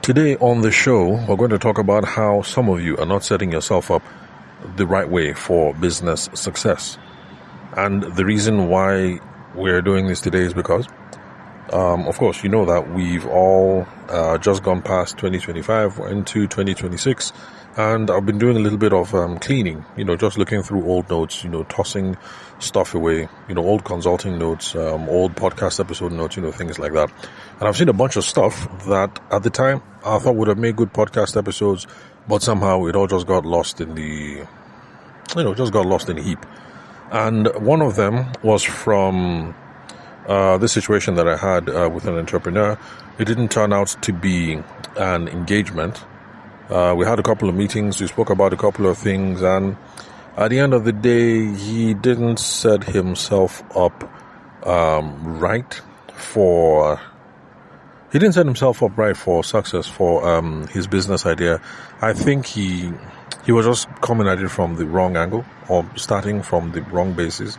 Today on the show, we're going to talk about how some of you are not setting yourself up the right way for business success. And the reason why we're doing this today is because, of course, you know that we've all just gone past 2025, we're into 2026, and I've been doing a little bit of cleaning, just looking through old notes, tossing stuff away, old consulting notes, old podcast episode notes, things like that. And I've seen a bunch of stuff that at the time I thought would have made good podcast episodes, but somehow it all just got lost in the, heap. And one of them was from this situation that I had with an entrepreneur. It didn't turn out to be an engagement. We had a couple of meetings, we spoke about a couple of things, and at the end of the day, he didn't set himself up right for success for his business idea. I think he was just coming at it from the wrong angle, or starting from the wrong basis.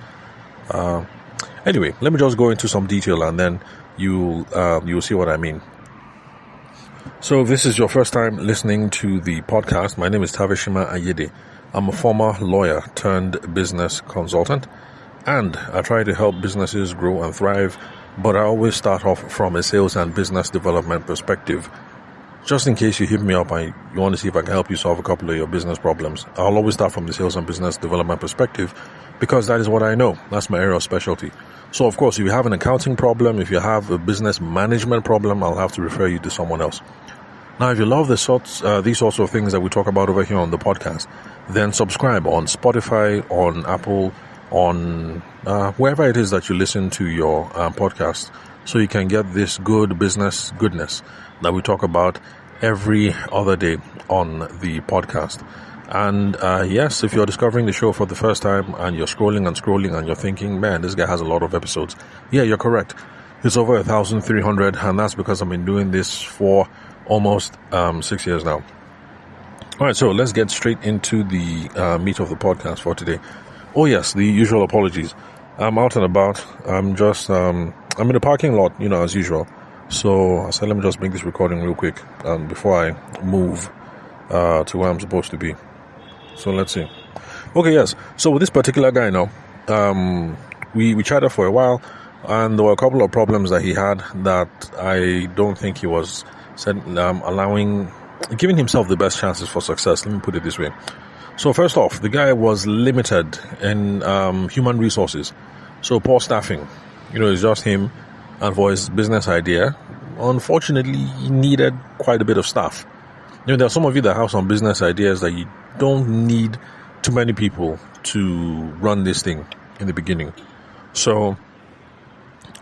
Anyway, let me just go into some detail, and then you'll see what I mean. So if this is your first time listening to the podcast, my name is Tavishima Ayede. I'm a former lawyer turned business consultant, and I try to help businesses grow and thrive, but I always start off from a sales and business development perspective. Just in case you hit me up and you want to see if I can help you solve a couple of your business problems, I'll always start from the sales and business development perspective, because that is what I know. That's my area of specialty. So of course, if you have an accounting problem, if you have a business management problem, I'll have to refer you to someone else. Now, if you love these sorts of things that we talk about over here on the podcast, then subscribe on Spotify, on Apple, on wherever it is that you listen to your podcast, so you can get this good business goodness that we talk about every other day on the podcast. And yes, if you're discovering the show for the first time and you're scrolling and you're thinking, man, this guy has a lot of episodes. Yeah, you're correct. It's over 1,300, and that's because I've been doing this for almost 6 years now. All right, so let's get straight into the meat of the podcast for today. Oh yes, the usual apologies. I'm out and about. I'm in the parking lot, as usual. So I said, let me just make this recording real quick before I move to where I'm supposed to be. So let's see. Okay, yes. So with this particular guy now, we chatted for a while, and there were a couple of problems that he had that I don't think he was giving himself the best chances for success. Let me put it this way. So first off, the guy was limited in human resources. So poor staffing. It's just him, and for his business idea, unfortunately, he needed quite a bit of staff. There are some of you that have some business ideas that you don't need too many people to run this thing in the beginning. So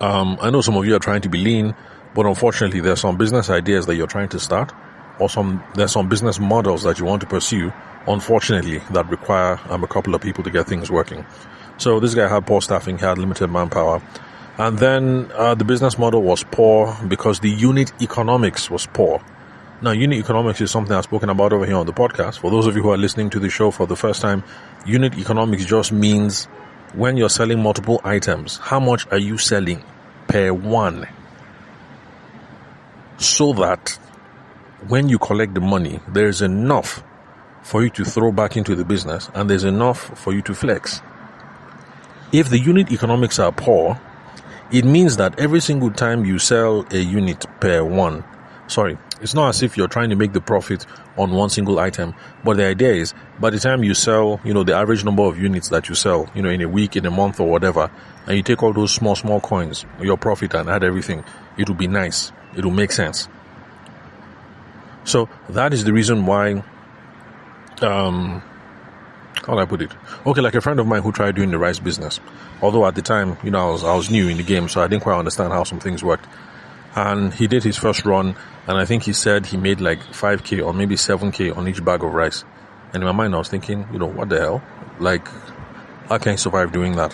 I know some of you are trying to be lean, but unfortunately, there are some business ideas that you're trying to start, or there's some business models that you want to pursue, unfortunately, that require a couple of people to get things working. So this guy had poor staffing, he had limited manpower, and then the business model was poor because the unit economics was poor. Now, unit economics is something I've spoken about over here on the podcast. For those of you who are listening to the show for the first time, unit economics just means when you're selling multiple items, how much are you selling per one? So that when you collect the money, there's enough for you to throw back into the business, and there's enough for you to flex. If the unit economics are poor, it means that every single time you sell a unit per one, it's not as if you're trying to make the profit on one single item, but the idea is by the time you sell, the average number of units that you sell, in a week, in a month, or whatever, and you take all those small coins, your profit, and add everything, it will be nice. It will make sense. So that is the reason why, how do I put it? Okay, like a friend of mine who tried doing the rice business. Although at the time, I was new in the game, so I didn't quite understand how some things worked. And he did his first run, and I think he said he made like 5K or maybe 7K on each bag of rice. And in my mind, I was thinking, what the hell? Like, how can you survive doing that?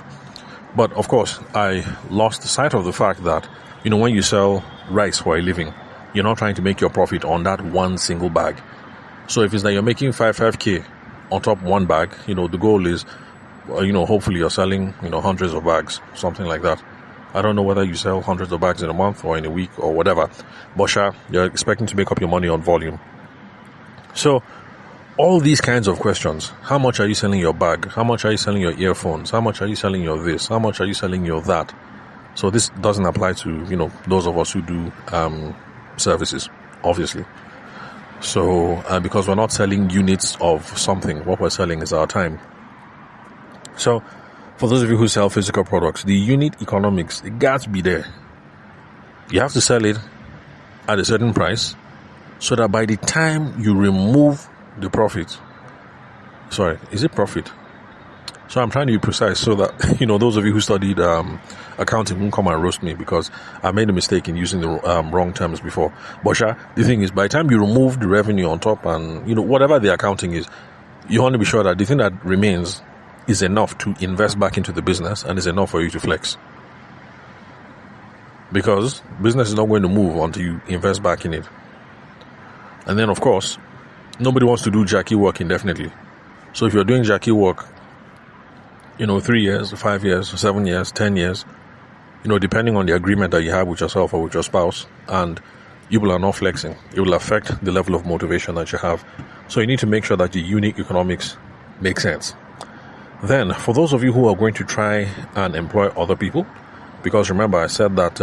But of course, I lost sight of the fact that, when you sell rice for a living, you're not trying to make your profit on that one single bag. So if it's that you're making 5K on top one bag, the goal is, hopefully you're selling, hundreds of bags, something like that. I don't know whether you sell hundreds of bags in a month or in a week or whatever, but sure, you're expecting to make up your money on volume. So all these kinds of questions: how much are you selling your bag? How much are you selling your earphones? How much are you selling your this? How much are you selling your that? So this doesn't apply to, those of us who do services, obviously. So because we're not selling units of something, what we're selling is our time. So for those of you who sell physical products, the unit economics, it got to be there. You have to sell it at a certain price so that by the time you remove the profit, sorry, is it profit? So I'm trying to be precise so that, those of you who studied accounting won't come and roast me because I made a mistake in using the wrong terms before. But the thing is, by the time you remove the revenue on top and, whatever the accounting is, you want to be sure that the thing that remains is enough to invest back into the business and is enough for you to flex. Because business is not going to move until you invest back in it. And then, of course, nobody wants to do Jackie work indefinitely. So if you're doing Jackie work, 3 years, 5 years, 7 years, 10 years, depending on the agreement that you have with yourself or with your spouse, and you are not flexing, it will affect the level of motivation that you have. So you need to make sure that the unit economics make sense. Then, for those of you who are going to try and employ other people, because remember I said that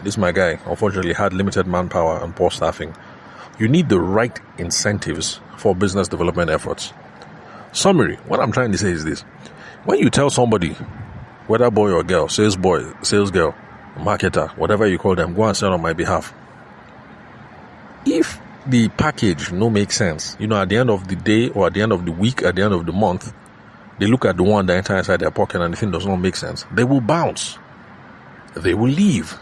this my guy unfortunately had limited manpower and poor staffing, you need the right incentives for business development efforts. Summary, what I'm trying to say is this: when you tell somebody, whether boy or girl, sales boy, sales girl, marketer, whatever you call them, go and sell on my behalf, if the package no make sense, at the end of the day or at the end of the week, at the end of the month, they look at the one that enters inside their pocket and the thing does not make sense, they will bounce. They will leave.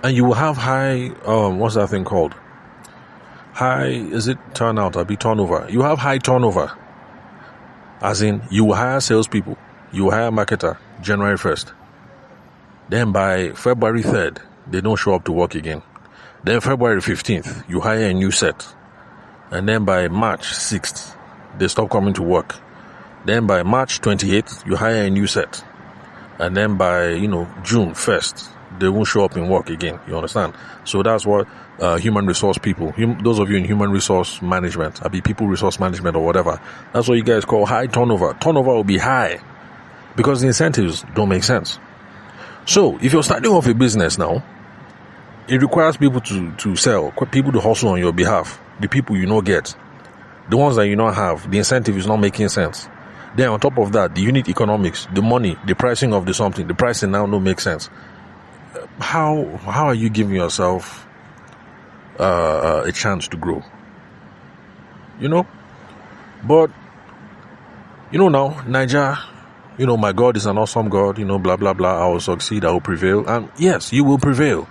And you will have high, what's that thing called? Is it turnout or be turnover? You have high turnover. As in, you will hire salespeople, you will hire a marketer January 1st. Then by February 3rd, they don't show up to work again. Then February 15th, you hire a new set. And then by March 6th, they stop coming to work. Then by March 28th, you hire a new set. And then by, June 1st, they won't show up in work again. You understand? So that's what human resource people, those of you in human resource management, people resource management or whatever, that's what you guys call high turnover. Turnover will be high because the incentives don't make sense. So if you're starting off a business now, it requires people to sell, people to hustle on your behalf, the people get. The ones that you don't have, the incentive is not making sense. Then on top of that, the unit economics, the money, the pricing of the something, the pricing now don't make sense. How are you giving yourself a chance to grow? But now Niger, my God is an awesome God, blah blah blah, I will succeed, I will prevail. And yes, you will prevail.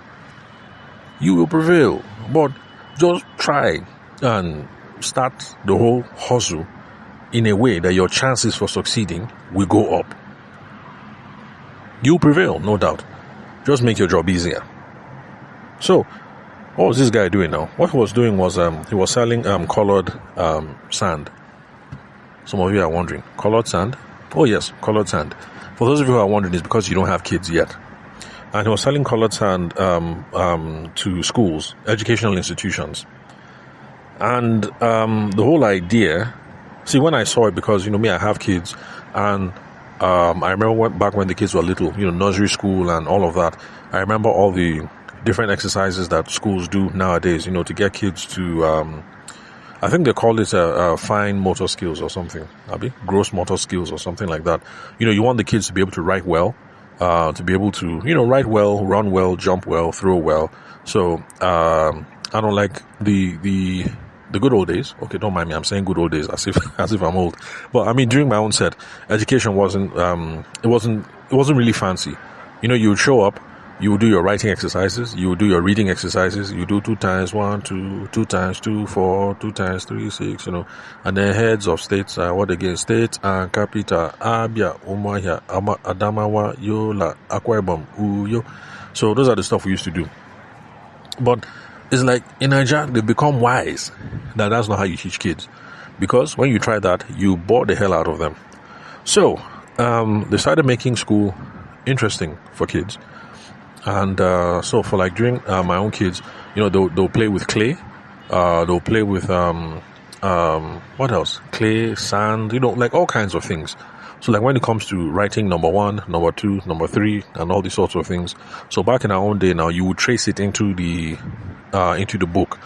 You will prevail. But just try and start the whole hustle in a way that your chances for succeeding will go up. You'll prevail, no doubt. Just make your job easier. So, what was this guy doing now? What he was doing was he was selling colored sand. Some of you are wondering, colored sand? Oh yes, colored sand. For those of you who are wondering, it's because you don't have kids yet. And he was selling colored sand to schools, educational institutions. And the whole idea, see, when I saw it, because me, I have kids, and I remember back when the kids were little, nursery school and all of that. I remember all the different exercises that schools do nowadays, to get kids to, I think they call it fine motor skills or something, gross motor skills or something like that. You want the kids to be able to write well, to be able to, write well, run well, jump well, throw well. So, I don't like the good old days. Okay, don't mind me. I'm saying good old days as if I'm old. But during my own set, education wasn't really fancy. You would show up, you would do your writing exercises, you would do your reading exercises, you do 2 times 1, 2, 2 times 2, 4, 2 times 3, 6, and then heads of states, what again? State and capital, Abia, Umuahia, Adamawa, Yola, Akwa Ibom, Uyo. So those are the stuff we used to do. But it's like in Nigeria, they become wise that that's not how you teach kids. Because when you try that, you bore the hell out of them. So, they started making school interesting for kids. And so for like during my own kids, they'll play with clay. They'll play with what else? Clay, sand, like all kinds of things. So like when it comes to writing number 1, number 2, number 3, and all these sorts of things. So back in our own day now, you would trace it into the book.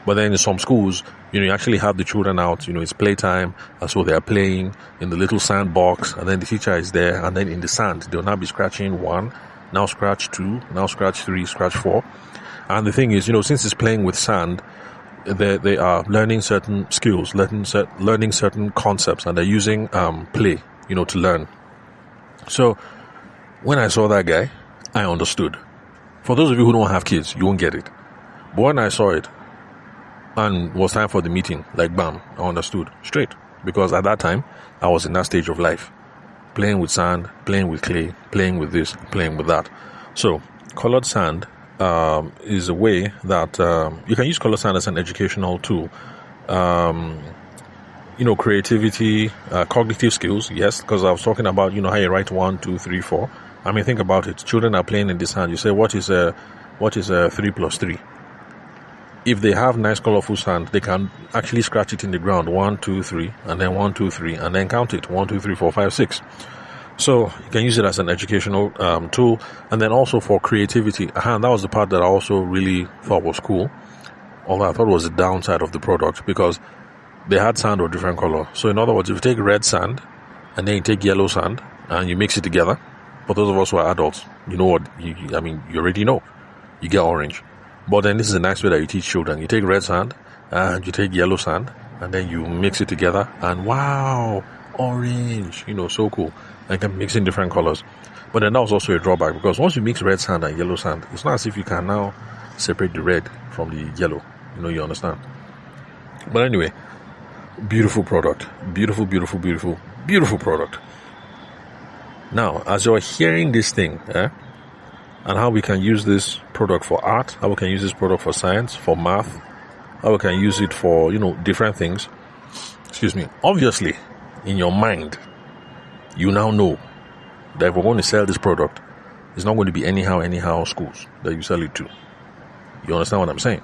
But then in some schools, you actually have the children out, it's playtime, and so they're playing in the little sandbox, and then the teacher is there, and then in the sand, they'll now be scratching 1, now scratch 2, now scratch 3, scratch 4. And the thing is, since it's playing with sand, they are learning certain skills, learning certain concepts, and they're using play, to learn. So when I saw that guy, I understood. For those of you who don't have kids, you won't get it. But when I saw it, and it was time for the meeting, like bam, I understood straight. Because at that time, I was in that stage of life. Playing with sand, playing with clay, playing with this, playing with that. So, colored sand is a way that you can use colored sand as an educational tool. Creativity, cognitive skills, yes, because I was talking about, how you write 1, 2, 3, 4. I mean, think about it. Children are playing in the sand. You say, what is 3 plus 3? If they have nice colorful sand, they can actually scratch it in the ground, 1, 2, 3, and then 1, 2, 3, and then count it, 1, 2, 3, 4, 5, 6. So you can use it as an educational tool, and then also for creativity. And that was the part that I also really thought was cool, although I thought was the downside of the product, because they had sand of different color. So in other words, if you take red sand, and then you take yellow sand, and you mix it together, for those of us who are adults, you know what, you already know, you get orange. But then this is a nice way that you teach children. You take red sand, and you take yellow sand, and then you mix it together, and wow, orange, so cool. And you can mix in different colors. But then that was also a drawback, because once you mix red sand and yellow sand, it's not as if you can now separate the red from the yellow. You understand? But anyway, beautiful product. Beautiful, beautiful, beautiful, beautiful product. Now, as you're hearing this thing, and how we can use this product for art, how we can use this product for science, for math, how we can use it for, different things. Obviously, in your mind, you now know that if we're going to sell this product, it's not going to be anyhow schools that you sell it to. You understand what I'm saying?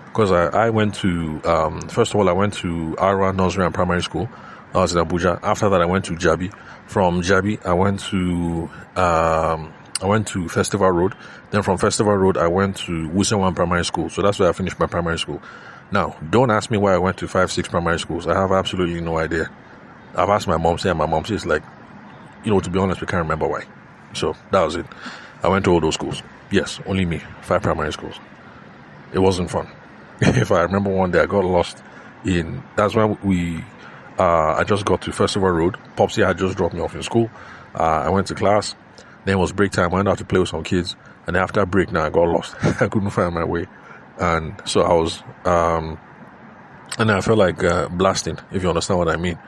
Because I went to, first of all, I went to Ara Nursery and Primary School. I was in Abuja. After that, I went to Jabi. From Jabi, I went to Festival Road. Then from Festival Road, I went to Wusewan Primary School. So that's where I finished my primary school. Now, don't ask me why I went to 5, 6 primary schools. I have absolutely no idea. I've asked my mom, and my mom says, to be honest, we can't remember why. So that was it. I went to all those schools. Yes, only me. 5 primary schools. It wasn't fun. If I remember one day, I got lost that's when I just got to Festival Road. Popsy had just dropped me off in school. I went to class. Then it was break time. I went out to play with some kids. And after break, now I got lost. I couldn't find my way. And so I was, and I felt like blasting, if you understand what I mean.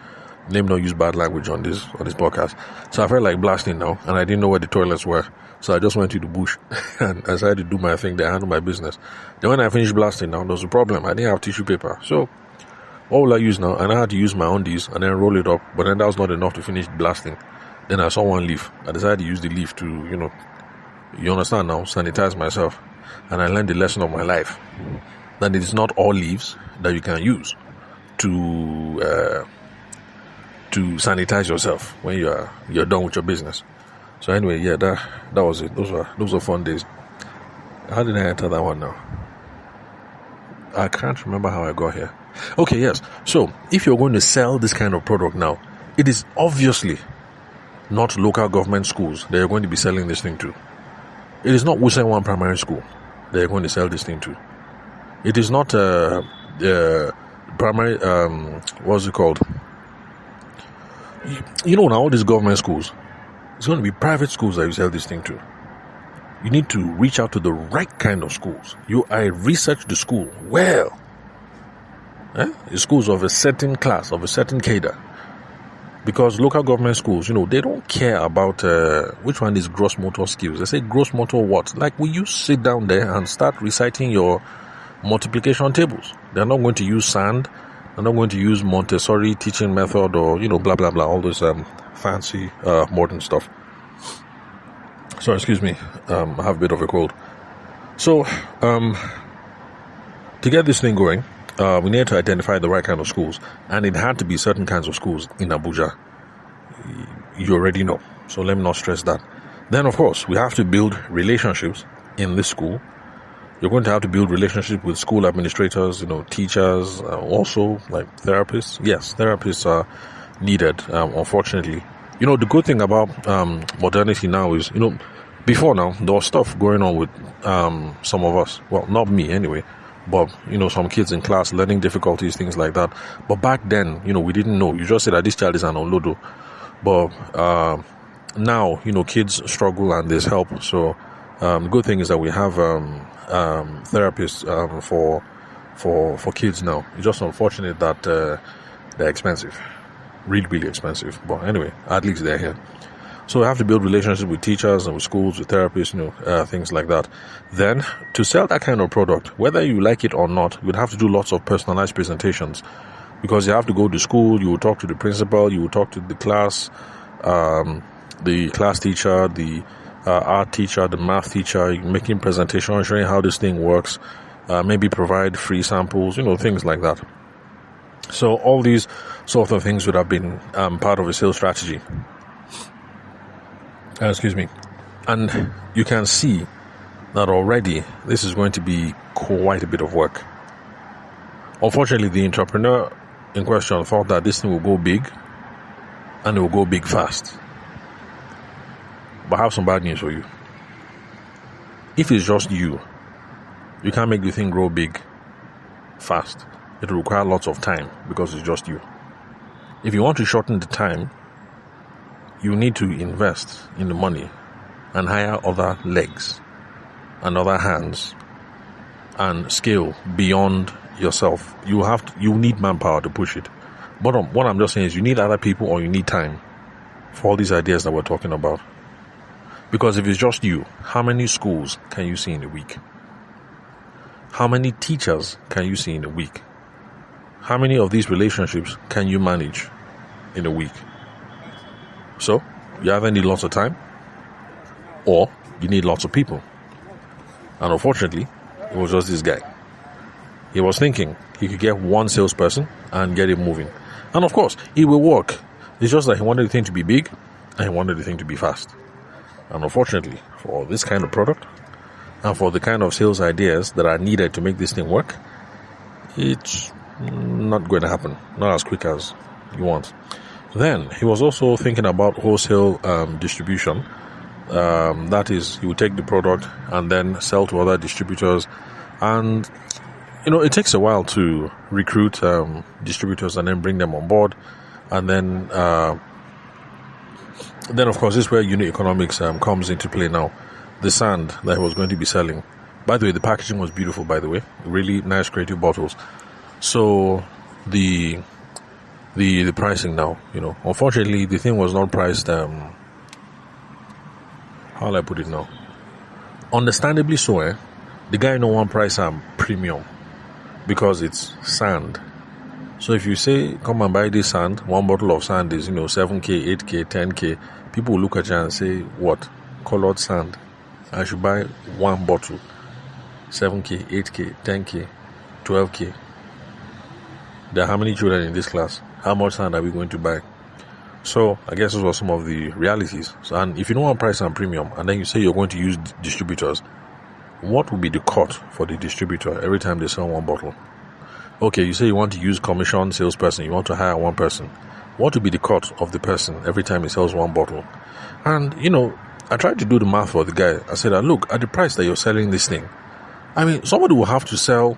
Name no use bad language on this podcast. So I felt like blasting now, and I didn't know where the toilets were. So I just went to the bush and I decided to do my thing there, handle my business. Then when I finished blasting now, there was a problem. I didn't have tissue paper. So what will I use now? And I had to use my own and then roll it up. But then that was not enough to finish blasting. Then I saw one leaf. I decided to use the leaf to, you understand now, sanitize myself. And I learned the lesson of my life. That it is not all leaves that you can use to sanitize yourself when you're done with your business. So anyway, yeah, that was it. Those were fun days. How did I enter that one now? I can't remember how I got here. Okay, yes. So if you're going to sell this kind of product now, it is obviously not local government schools that you're going to be selling this thing to. It is not Wusewan Primary School that you're going to sell this thing to. It is not primary, what's it called? Now all these government schools, it's going to be private schools that you sell this thing to. You need to reach out to the right kind of schools. I researched the school well. The schools of a certain class, of a certain cadre. Because local government schools, they don't care about which one is gross motor skills. They say gross motor what? Like, will you sit down there and start reciting your multiplication tables? They're not going to use sand. They're not going to use Montessori teaching method or, blah, blah, blah, all this fancy modern stuff. Sorry, excuse me. I have a bit of a cold. So, to get this thing going, we need to identify the right kind of schools, and it had to be certain kinds of schools in Abuja. You already know, so let me not stress that. Then, of course, we have to build relationships in this school. You're going to have to build relationships with school administrators, teachers, also like therapists. Yes, therapists are needed, unfortunately. The good thing about modernity now is, before now, there was stuff going on with some of us. Well, not me anyway, but, some kids in class, learning difficulties, things like that. But back then, we didn't know. You just said that this child is an olodo. But now, kids struggle and there's help. So the good thing is that we have therapists for kids now. It's just unfortunate that they're expensive. Really, really expensive. But anyway, at least they're here. So we have to build relationships with teachers and with schools, with therapists, things like that. Then, to sell that kind of product, whether you like it or not, you'd have to do lots of personalized presentations. Because you have to go to school, you will talk to the principal, you will talk to the class teacher, the art teacher, the math teacher, making presentations, showing how this thing works, maybe provide free samples, things like that. So all these sort of things would have been part of a sales strategy. Excuse me. And you can see that already this is going to be quite a bit of work. Unfortunately, the entrepreneur in question thought that this thing will go big and it will go big fast. But I have some bad news for you. If it's just you can't make the thing grow big fast. It will require lots of time because it's just you. If you want to shorten the time, you need to invest in the money and hire other legs and other hands and scale beyond yourself. You need manpower to push it. But what I'm just saying is you need other people or you need time for all these ideas that we're talking about. Because if it's just you, how many schools can you see in a week? How many teachers can you see in a week? How many of these relationships can you manage in a week? So, you either need lots of time or you need lots of people. And unfortunately, it was just this guy. He was thinking he could get one salesperson and get it moving. And of course, it will work. It's just that he wanted the thing to be big and he wanted the thing to be fast. And unfortunately, for this kind of product and for the kind of sales ideas that are needed to make this thing work, it's not going to happen. Not as quick as you want. Then, he was also thinking about wholesale distribution. That is, he would take the product and then sell to other distributors. And, it takes a while to recruit distributors and then bring them on board. And then of course, this is where unit economics comes into play now. The sand that he was going to be selling. By the way, the packaging was beautiful, by the way. Really nice, creative bottles. So, the pricing now, unfortunately, the thing was not priced, how will I put it now? Understandably so, the guy no one price premium because it's sand. So if you say, come and buy this sand, one bottle of sand is, 7K, 8K, 10K, people will look at you and say, what? Colored sand. I should buy one bottle. 7K, 8K, 10K, 12K. There are how many children in this class? How much sand are we going to buy? So, I guess those were some of the realities. And if you don't want price and premium, and then you say you're going to use distributors, what would be the cut for the distributor every time they sell one bottle? Okay, you say you want to use commission salesperson, you want to hire one person. What would be the cut of the person every time he sells one bottle? And, I tried to do the math for the guy. I said, look, at the price that you're selling this thing, somebody will have to sell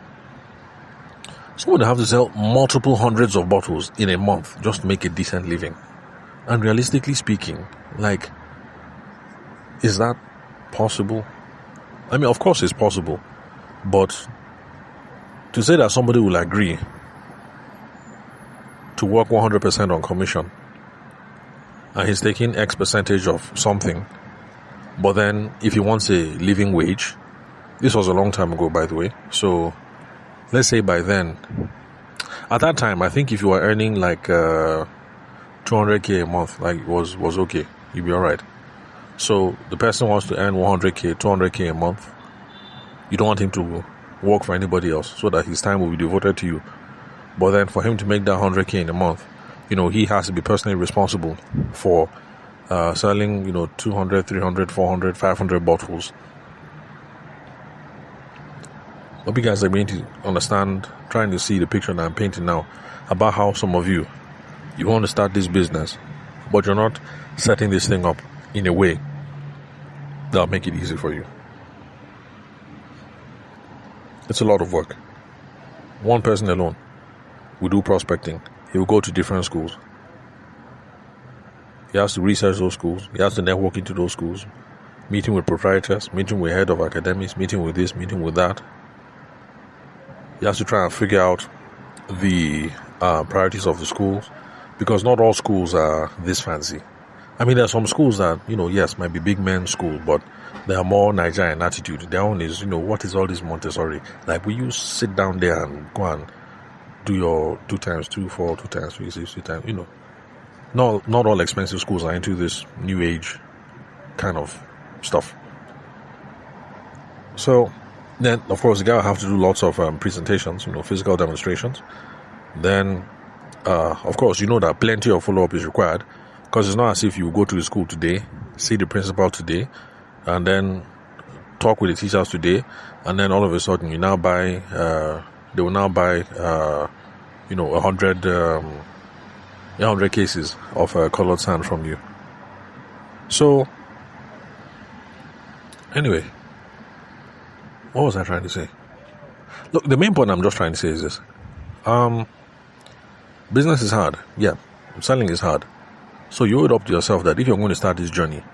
multiple hundreds of bottles in a month just to make a decent living. And realistically speaking, is that possible? Of course it's possible. But to say that somebody will agree to work 100% on commission and he's taking X percentage of something, but then if he wants a living wage, this was a long time ago, by the way, so let's say by then, at that time, I think if you were earning 200K a month, was okay, you'd be alright. So the person wants to earn 100k, 200k a month. You don't want him to work for anybody else so that his time will be devoted to you. But then for him to make that 100k in a month, he has to be personally responsible for selling, 200, 300, 400, 500 bottles. Hope you guys are going to understand, trying to see the picture that I'm painting now about how some of you want to start this business, but you're not setting this thing up in a way that'll make it easy for you. It's a lot of work. One person alone will do prospecting. He will go to different schools. He has to research those schools. He has to network into those schools. Meeting with proprietors, meeting with head of academics, meeting with this, meeting with that. He has to try and figure out the priorities of the schools, because not all schools are this fancy. I mean, there are some schools that, yes, might be big men school, but they are more Nigerian attitude. Their own is, what is all this Montessori? Like, will you sit down there and go and do your 2 times 2, 4, 2 times 3, 6, 2 times, Not all expensive schools are into this new age kind of stuff. So then, of course, the guy will have to do lots of presentations, physical demonstrations. Then, of course, that plenty of follow-up is required, because it's not as if you go to the school today, see the principal today, and then talk with the teachers today, and then all of a sudden they will now buy 100 cases of colored sand from you. So, anyway, what was I trying to say? Look, the main point I'm just trying to say is this. Business is hard. Yeah, selling is hard. So you owe it up to yourself that if you're going to start this journey,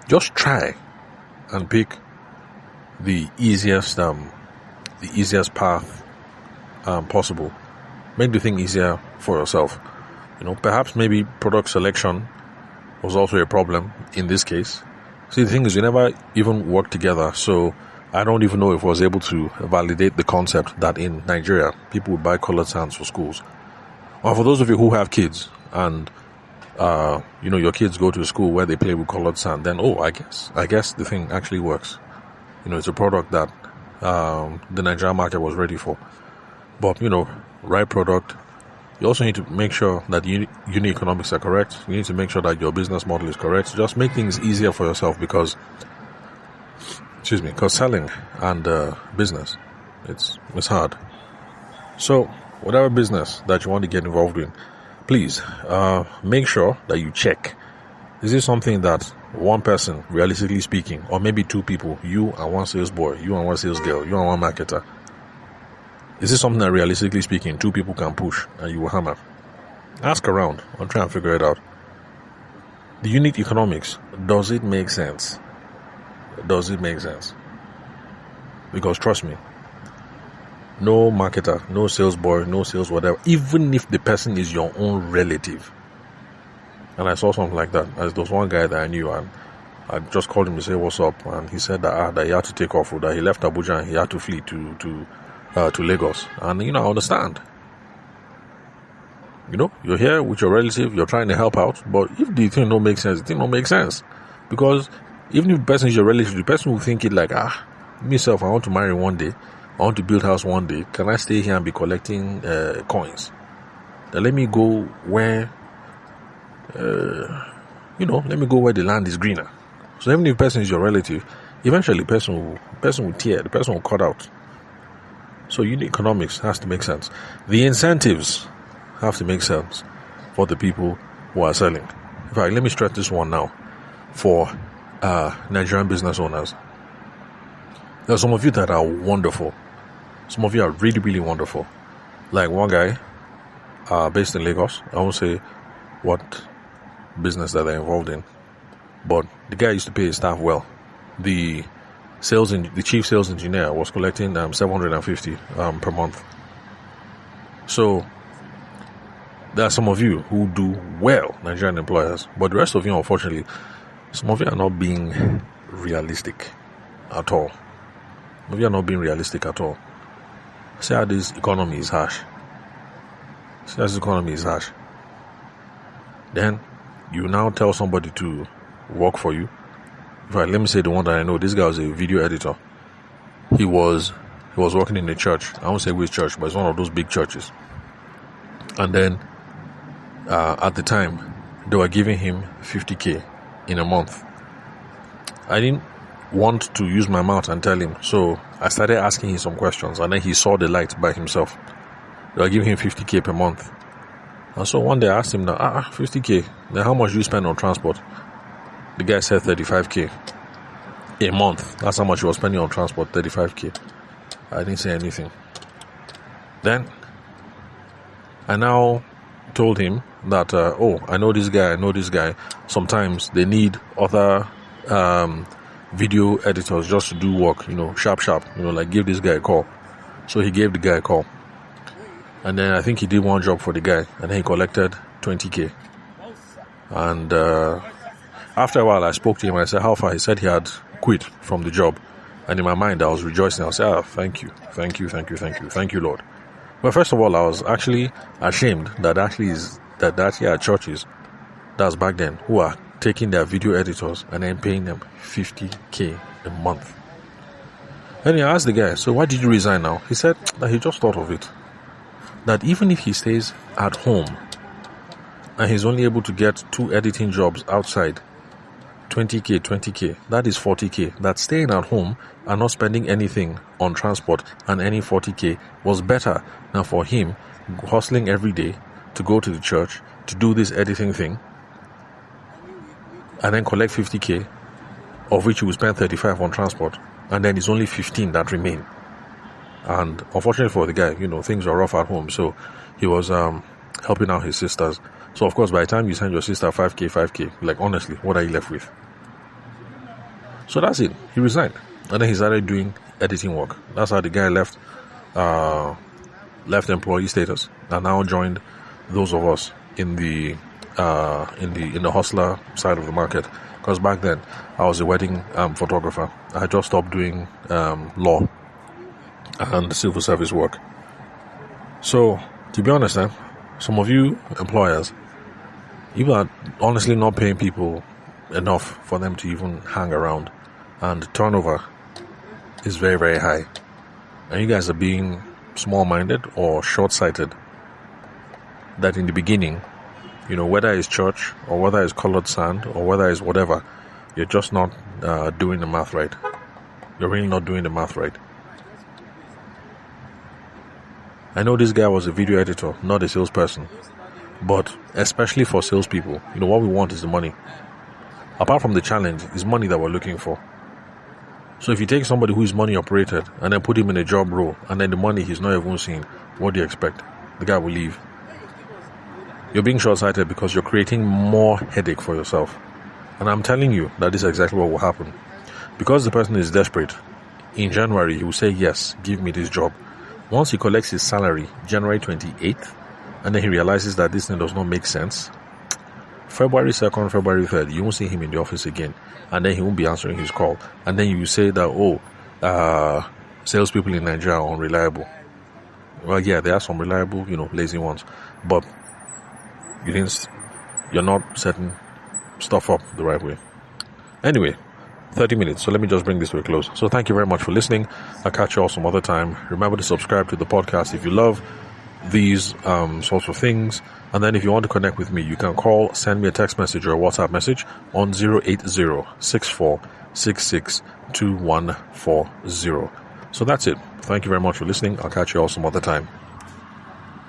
just try and pick the easiest path possible. Make the thing easier for yourself. Perhaps maybe product selection was also a problem in this case. See, the thing is, we never even worked together, so I don't even know if I was able to validate the concept that in Nigeria, people would buy colored sands for schools. Or for those of you who have kids and, your kids go to a school where they play with colored sand, then, I guess the thing actually works. It's a product that the Nigerian market was ready for. But, right product. You also need to make sure that unit economics are correct. You need to make sure that your business model is correct. Just make things easier for yourself because selling and business, it's hard. So, whatever business that you want to get involved in, please make sure that you check. Is this something that one person, realistically speaking, or maybe 2 people, you and one sales boy, you and one sales girl, you and one marketer, is this something that realistically speaking 2 people can push and you will hammer? Ask around and try and figure it out. The unit economics, does it make sense? Does it make sense? Because trust me, no marketer, no sales boy, no sales whatever, even if the person is your own relative. And I saw something like that. There was one guy that I knew, and I just called him to say what's up, and he said that he had to take off, that he left Abuja and he had to flee to Lagos. And I understand. You're here with your relative, you're trying to help out, but if the thing don't make sense, the thing don't make sense. Because even if the person is your relative, the person will think it like, myself, I want to marry one day, I want to build a house one day, can I stay here and be collecting coins? Then let me go where let me go where the land is greener. So even if the person is your relative, eventually the person will tear, the person will cut out. So unit economics has to make sense. The incentives have to make sense for the people who are selling. In fact, let me stress this one now for Nigerian business owners. There are some of you that are wonderful. Some of you are really, really wonderful. Like one guy based in Lagos. I won't say what business that they're involved in, but the guy used to pay his staff well. The chief sales engineer was collecting 750 per month. So there are some of you who do well, Nigerian employers, but the rest of you, unfortunately, some of you are not being realistic at all. Some of you are not being realistic at all. See how this economy is harsh. Then you now tell somebody to work for you. Right, let me say the one that I know. This guy was a video editor. He was working in a church. I won't say which church, but it's one of those big churches. And then at the time, they were giving him 50K in a month. I didn't want to use my mouth and tell him, so I started asking him some questions, and then he saw the light by himself. They were giving him 50K per month. And so one day I asked him, 50K, then how much do you spend on transport? The guy said 35K a month. That's how much he was spending on transport, 35K. I didn't say anything. Then I now told him that, I know this guy. Sometimes they need other video editors just to do work, sharp, like give this guy a call. So he gave the guy a call. And then I think he did one job for the guy, and then he collected 20K. And after a while, I spoke to him and I said, how far? He said he had quit from the job. And in my mind, I was rejoicing. I said, thank you, Lord. Well, first of all, I was actually ashamed that actually are churches, that's back then, who are taking their video editors and then paying them 50K a month. And I asked the guy, so why did you resign now? He said that he just thought of it. That even if he stays at home and he's only able to get 2 editing jobs outside, 20K, that is 40K. That staying at home and not spending anything on transport and any 40K was better than for him hustling every day to go to the church to do this editing thing and then collect 50K, of which he will spend 35 on transport, and then it's only 15 that remain. And unfortunately for the guy, things were rough at home, so he was helping out his sisters. So of course, by the time you send your sister 5K, like honestly, what are you left with? So that's it. He resigned, and then he started doing editing work. That's how the guy left employee status and now joined those of us in the hustler side of the market. Because back then I was a wedding photographer. I had just stopped doing law and civil service work. So to be honest, some of you employers, you are honestly not paying people enough for them to even hang around, and turnover is very, very high, and you guys are being small-minded or short-sighted. That in the beginning, whether it's church or whether it's colored sand or whether it's whatever, you're just not doing the math right. You're really not doing the math right. I know this guy was a video editor, not a salesperson. But especially for salespeople, what we want is the money. Apart from the challenge, it's money that we're looking for. So if you take somebody who is money operated and then put him in a job role, and then the money he's not even seeing, what do you expect? The guy will leave. You're being short-sighted because you're creating more headache for yourself. And I'm telling you that this is exactly what will happen. Because the person is desperate, in January he will say, yes, give me this job. Once he collects his salary, January 28th, and then he realizes that this thing does not make sense, February 2nd, February 3rd, you won't see him in the office again. And then he won't be answering his call. And then you say that, salespeople in Nigeria are unreliable. Well, yeah, there are some reliable, lazy ones. But you're not setting stuff up the right way. Anyway, 30 minutes. So let me just bring this to a close. So thank you very much for listening. I'll catch you all some other time. Remember to subscribe to the podcast if you love these sorts of things. And then if you want to connect with me, you can call, send me a text message or a WhatsApp message on 080-6466-2140. So that's it. Thank you very much for listening. I'll catch you all some other time.